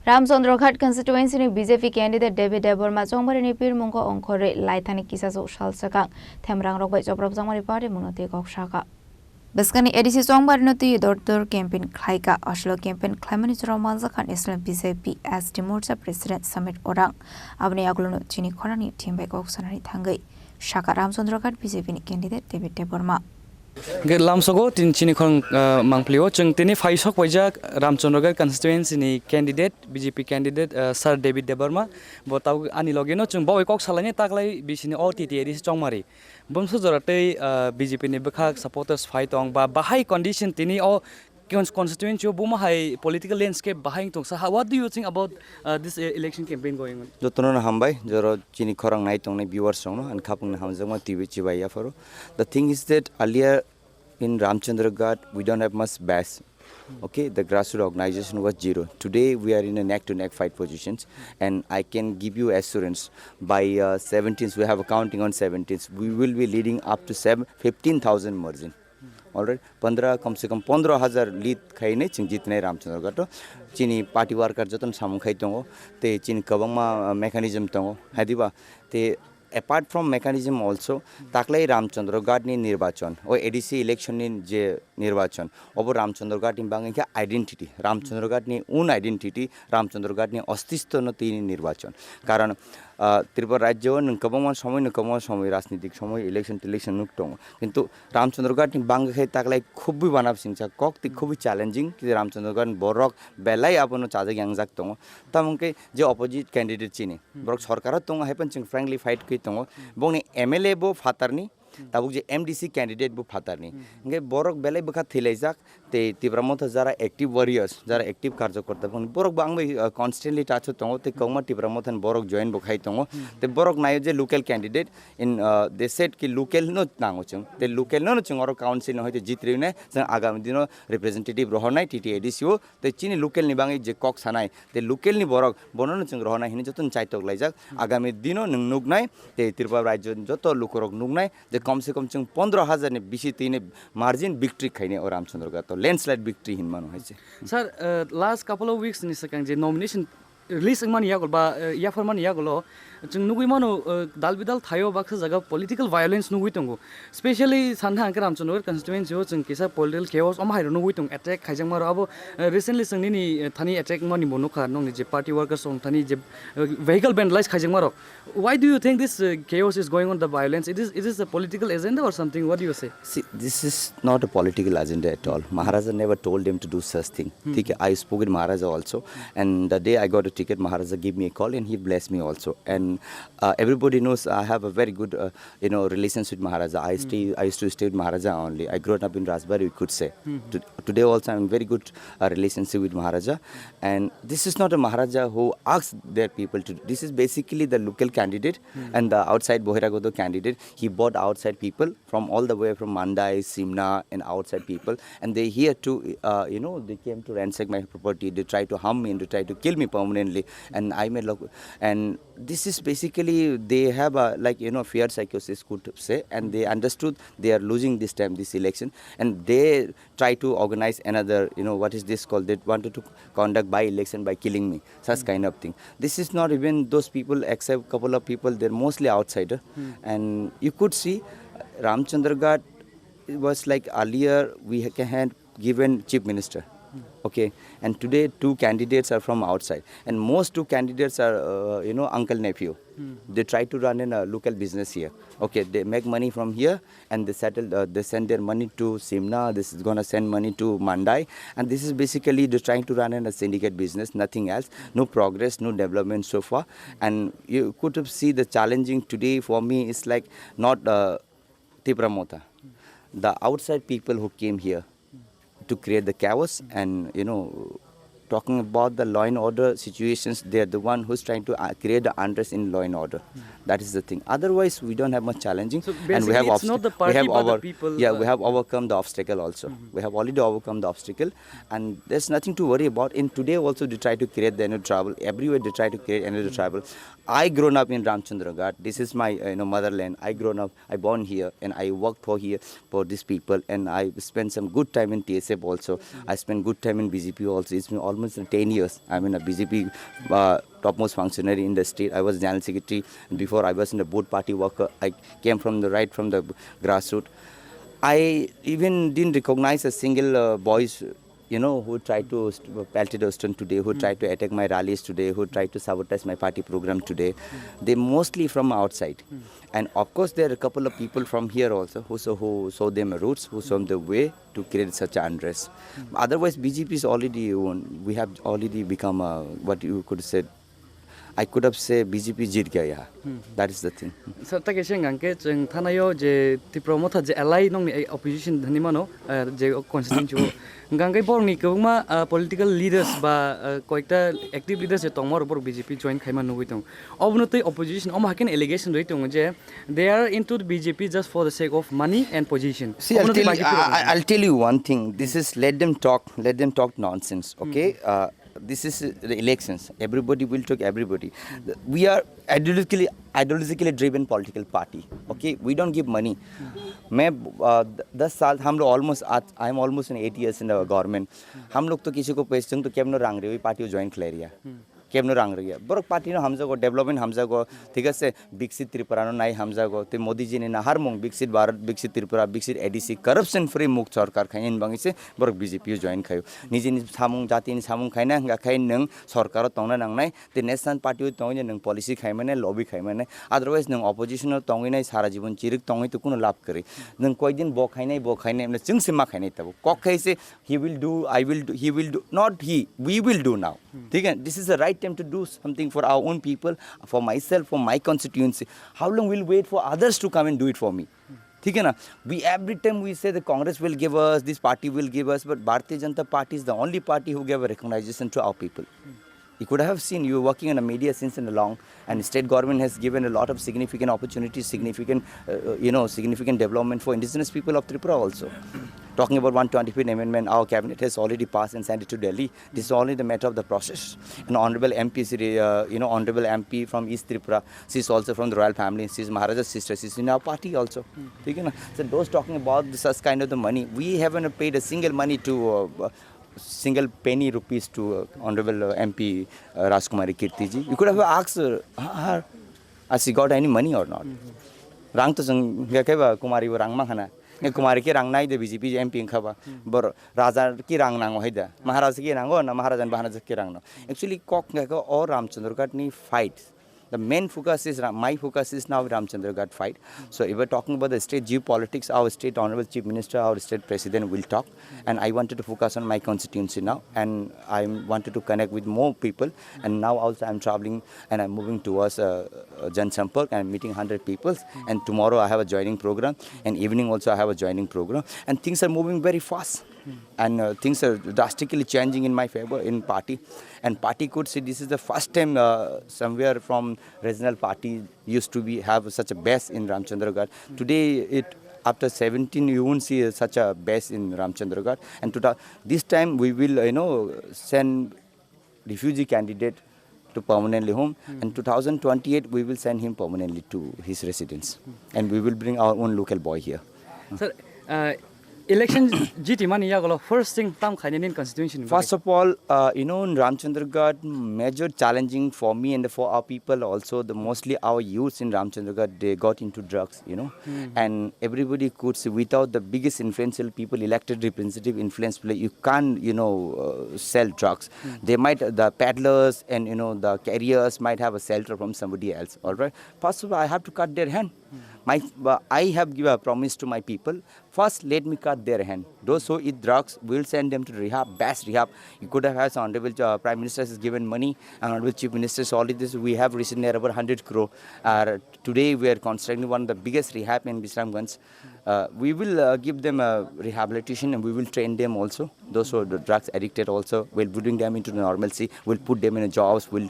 Ranchandraghat Constituency ni BJP candidate Debbarma Chongbari ni Pirmungo Wngkhorwi Laitahngnai Kisaswk Swkang Themrangrok bai Chopropjakmani Patimung Koksakha. Beskani edisi Chongbari no tui dor campaign khlaika aslo campaign khlaimani choroma zakhan Islam BJP as Morcha President Summit Khorang abni aglono Chini Khorang ni team bai koksanani thangai Shaka Ranchandraghat BJP ni candidate Debbarma. Lamsogo tin Chini Khorang mangplio chung tini faisok wajak Ranchandraghat constituency ni candidate BJP candidate Sir Debbarma botau ani logeno chung bawi kok salane taklai bisini OTT edisi Chongbari bumsu jorate BJP ni bekhak supporters fight ong ba bahai condition tini o constituency buma high political landscape bahai tong sa what do you think about this election campaign going on jotono hambai joro Chini Khorang nai tong viewers song and khapung hamjama Twiwi chibaya faro. The thing is that earlier in Ranchandraghat we don't have much base. Okay, the grassroots organization was zero. Today we are in a neck-to-neck fight positions, and I can give you assurance by 17th, we have a counting on 17th, we will be leading up to 15,000 margin. Alright, 15 कम से कम 15,000 lead खाई नहीं चिंग जितने रामचंद्रगढ़ तो चीनी party वार कर जतन सामु खाई तंगो ते चीनी कबंग मा mechanism तंगो है दिवा ते apart from mechanism also ताकलाई रामचंद्रगढ़ नि निर्वाचन और ADC election नि जे निर्वाचन अब रामचंद्रगढ़ नि बांगे क्या identity रामचंद्रगढ़ नि उन identity रामचंद्रगढ़ नि अस्तित्व न तीन निर्वाचन कारण त्रिपुरा राज्य नंकबंग समय राजनीतिक समय इलेक्शन नुकटों किंतु रामचंद्रगढ़ नि बांगे खाई ताकलाई खूब भी बनाव सिंचा कॉक ती खूब challenging कि रामचंद्रगढ़ बोरक बेलाई आपनो चाहे यांगजाक तों तब उनके जो opposite candidate चीनी बोरक सरकार तों है पंचिंग frankly fight की तों बोंगे MLA बो फातरनी तब जे MDC candidate बो फातरनी उनके बोरक बेलाई बखा थिलेजाक ते तिब्रा मोथ जरा active warriors जरा active कार्यकर्ता बोंगे बोरक बांग में constantly touch तों ते कौमा तिब्रा मोथन बोरक join बखाई तों ते बोरक नायो जे local candidate in they said कि local नो नांगो चुंग ते local नो चुंग और council नो है ते जीत रही ने जंग आगामी दिनों representative रोहनाई TTADC हो ते चीनी local निबांगे जे कोक्सानाई ते local नि बोरक बोनो नो चुंग रोहनाई हिने जो तुन चाय तोग लाइजाक आगामी दिनों नुगनाई ते त्रिपुरा राज्य जो तो लुकुरोक नुगनाई जे कम से कम चुंग 15,000 ने बिशी तीने margin victory खाईने और रामचंद्रगढ़ तो landslide victory हिनमानो है जे sir last couple of weeks ni Swkang je nomination release man ya golba ya forman ya golo chung nugui mano dal bidal thayo baksa jaga political violence nugui tongo especially sanha angka Ranchandraghat constituency ho chung kisa political chaos om hairo nugui tong attack khaijang maro abo recently sungni ni thani attack mani bono kha nong ni je party workers on thani je vehicle vandalize khaijang maro why do you think this chaos is going on the violence it is a political agenda or something what do you say see this is not a political agenda at all Maharaja never told them to do such thing ठीक है I spoke with Maharaja also and the day I got a ticket Maharaja gave me a call and he blessed me also and everybody knows I have a very good relations with Maharaja I used to stay with Maharaja only I grew up in Rajbari we could say today also I'm in very good relationship with Maharaja and this is not a Maharaja who asks their people to this is basically the local candidate and the outside Bohiragodo candidate he bought outside people from all the way from Mandai Simna and outside people and they here to they came to ransack my property they try to harm me and they try to kill me permanently and I made and this is basically they have a fear psychosis could say and they understood they are losing this time this election and they try to organize another what is this called they wanted to conduct by election by killing me such kind of thing this is not even those people except couple of people they're mostly outsider and you could see Ranchandraghat was like earlier we had given chief minister okay and today two candidates are from outside and most two candidates are uncle nephew they try to run in a local business here okay they make money from here and they settle they send their money to Simna this is going to send money to Mandai and this is basically they're trying to run in a syndicate business nothing else no progress no development so far and you could see the challenging today for me is like not Tipra the outside people who came here to create the chaos and talking about the law and order situations they are the one who's trying to create the unrest in law and order that is the thing otherwise we don't have much challenging so and we have it's not the party but the people we have overcome the obstacle also we have already overcome the obstacle and there's nothing to worry about in today also they try to create the trouble everywhere they try to create another trouble I grown up in Ranchandraghat this is my motherland I grown up I born here and I worked for these people and I spent some good time in TSF also I spent good time in BJP also it's been almost almost 10 years. I'm in a BJP topmost functionary in the state. I was general secretary. Before I was in the board party worker. I came from the grassroots. I even didn't recognize a single boys, who tried to pelted Austin today, who tried to attack my rallies today, who tried to sabotage my party program today. They mostly from outside. And of course, there are a couple of people from here also who saw them roots, who saw the way to create such unrest. Otherwise, BJP is already won. We have already become what you could say. I could have said BJP jit gaya yaha. That is the thing. Sir, take a shang anke jeng thanayo je Tipra motha je ally nong ni opposition dhani mano je constituency gangai bor ni kubuma political leaders ba koikta active leaders je tongmor bor BJP join khaima nugui tong obnotoi opposition om haken allegation roi tong je they are into the BJP just for the sake of money and position. See, I'll tell you one thing. This is let them talk nonsense. Okay. This is the elections. Everybody will talk. Everybody. We are ideologically driven political party. Okay, we don't give money. मैं 10 साल हम लोग I am almost in 8 years in the government. हम लोग तो किसी को पैसे तो क्या हम लोग रंग रहे हो पार्टी ज्वाइन कर लिया. केमनो रंग रही है बरक पार्टी नो हमजा को डेवलपमेंट हमजा को ठीक है से विकसित त्रिपुरा नो नाई हमजा को ते मोदी जी ने ना हर मुंग विकसित भारत विकसित त्रिपुरा विकसित एडीसी करप्शन फ्री मुक्त सरकार खाइन बंगी से बरक बीजेपी ज्वाइन खायो निजे नि सामुंग जाति नि सामुंग खाइना हंगा खाइन नंग सरकार तंगना नंगनाय ते नेशनल पार्टी तंगने नंग पॉलिसी खाइ माने लॉबी खाइ माने अदरवाइज नंग अपोजिशन तंगइनाय सारा जीवन चिरिक तंगइ तो कुनो लाभ करे नंग कोइ दिन बो खाइनाय ने चिंग से मा खाइनाय तब कक खाइ से he will do I will do he will do not he we will do now ठीक है this is the right time to do something for our own people, for myself, for my constituency. How long will wait for others to come and do it for me? ठीक है ना? We every time we say the Congress will give us, this party will give us, but Bharatiya Janata Party is the only party who gave a recognition to our people. You could have seen you were working in the media since and long, and state government has given a lot of significant opportunities, significant development for indigenous people of Tripura also. Talking about 125th amendment, our cabinet has already passed and sent it to Delhi. This is only the matter of the process. An honorable MP, honorable MP from East Tripura, she is also from the royal family. She is Maharaja's sister. She is in our party also. So those talking about such kind of the money, we haven't paid a single money to. Single penny rupees to Honorable MP Rajkumari Kirtiji. You could have asked her, has she got any money or not? Rang to sang gakeva Kumari rang mahana. Kumari ki rang nai de BJP MP khaba. Bor Raja ki rang nang hoida. Maharaj ki rang ho na Maharajan Bahana ki rang no. Actually Kok gaka or Ranchandraghat ni fights. The main focus is, my focus is now Ranchandraghat fight. So if we're talking about the state geopolitics, our state honorable chief minister, our state president will talk. And I wanted to focus on my constituency now. And I wanted to connect with more people. And now also I'm traveling and I'm moving towards Jan Sampark and I'm meeting 100 people. And tomorrow I have a joining program. And evening also I have a joining program. And things are moving very fast. And things are drastically changing in my favor in party. And party could see this is the first time somewhere from regional party used to have such a base in Ranchandraghat. Today, after 17, you won't see such a base in Ranchandraghat. And this time we will, send refugee candidate to permanently home. And 2028 we will send him permanently to his residence. And we will bring our own local boy here. Sir, election GT money yagolo first thing tam khainin constituency. First of all, in Ranchandraghat, major challenging for me and for our people also. Mostly our youths in Ranchandraghat, they got into drugs, and everybody could see without the biggest influential people, elected representative influence play, you can't, sell drugs. They might, the peddlers and the carriers might have a shelter from somebody else. All right. First of all, I have to cut their hand. I have given a promise to my people. First, let me cut their hand. Those who eat drugs, we will send them to rehab, best rehab. You could have had Honorable Prime Minister has given money, and Honorable Chief Minister already this. We have recently over 100 crore. Today we are constructing one of the biggest rehab in Bisramganj. We will give them a rehabilitation and we will train them also. Those who are drugs addicted also, we'll bring them into normalcy. We'll put them in jobs. We'll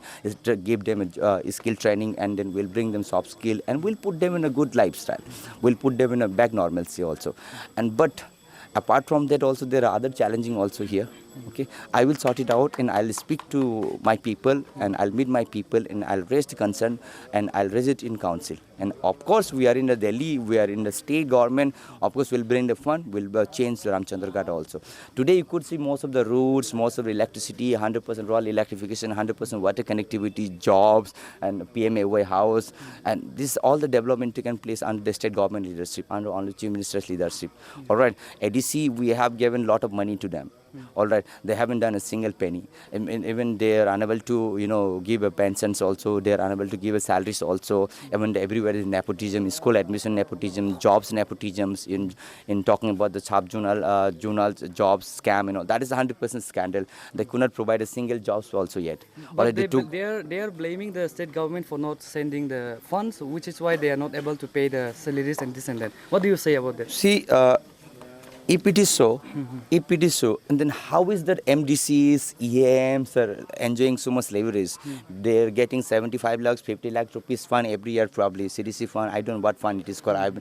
give them a skill training, and then we'll bring them soft skill, and we'll put them in a good lifestyle. We'll put them in a back normalcy also. But apart from that also, there are other challenging also here. Okay, I will sort it out and I'll speak to my people and I'll meet my people and I'll raise the concern and I'll raise it in council. And of course, we are in the Delhi, we are in the state government. Of course, we'll bring the fund, we'll change the Ranchandraghat also. Today, you could see most of the roads, most of the electricity, 100% rural electrification, 100% water connectivity, jobs, and PMAY house. And this all the development taken place under the state government leadership, under only Chief Minister's leadership. All right, ADC, we have given a lot of money to them. All right, they haven't done a single penny. Even they are unable to, give a pensions also. They are unable to give a salaries also. Even everywhere is nepotism, school admission nepotism, jobs nepotisms. In talking about the sub journal jobs scam, that is 100% scandal. They could not provide a single jobs also yet. But they are blaming the state government for not sending the funds, which is why they are not able to pay the salaries and this and that. What do you say about that? See. If it is so, and then how is that MDCs, EMs are enjoying so much leverage? They're getting 75 lakhs, 50 lakh rupees fund every year probably, CDC fund, I don't know what fund it is called, I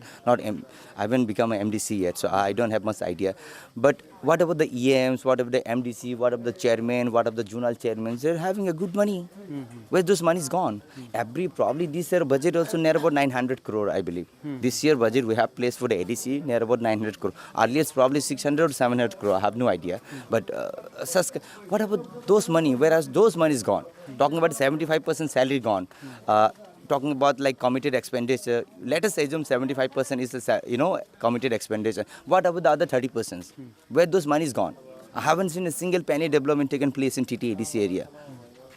haven't become an MDC yet, so I don't have much idea. But what about the EMs, what about the MDC, what about the chairman, what about the journal chairmen? They're having a good money. Where those money is gone? Probably this year budget also near about 900 crore, I believe. This year budget we have placed for the ADC near about 900 crore. Earlier probably 600 or 700 crore, I have no idea. But what about those money? Whereas those money is gone. Talking about 75% salary gone. Talking about like committed expenditure, let us assume 75% is committed expenditure. What about the other 30%? Where those money is gone? I haven't seen a single penny development taken place in TT-ADC area.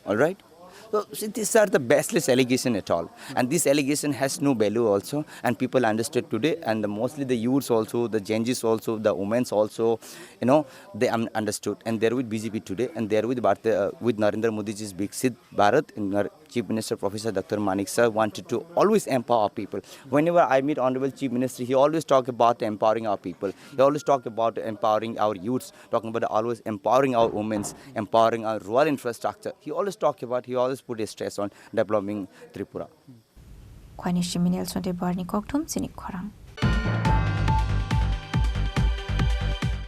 All right? So these are the baseless allegation at all. And this allegation has no value also. And people understood today. And mostly the youths also, the Genjis also, the women also, they understood. And they're with BJP today. And they're with Narendra Modi's Big Sid Bharat. And Chief Minister Professor Dr. Manik sir wanted to always empower people. Whenever I meet Honorable Chief Minister, he always talk about empowering our people. He always talk about empowering our youths, talking about always empowering our women, empowering our rural infrastructure. He always put a stress on developing Tripura. Khwani Shiminel Sonte Barni Koktum Sinik Khorang.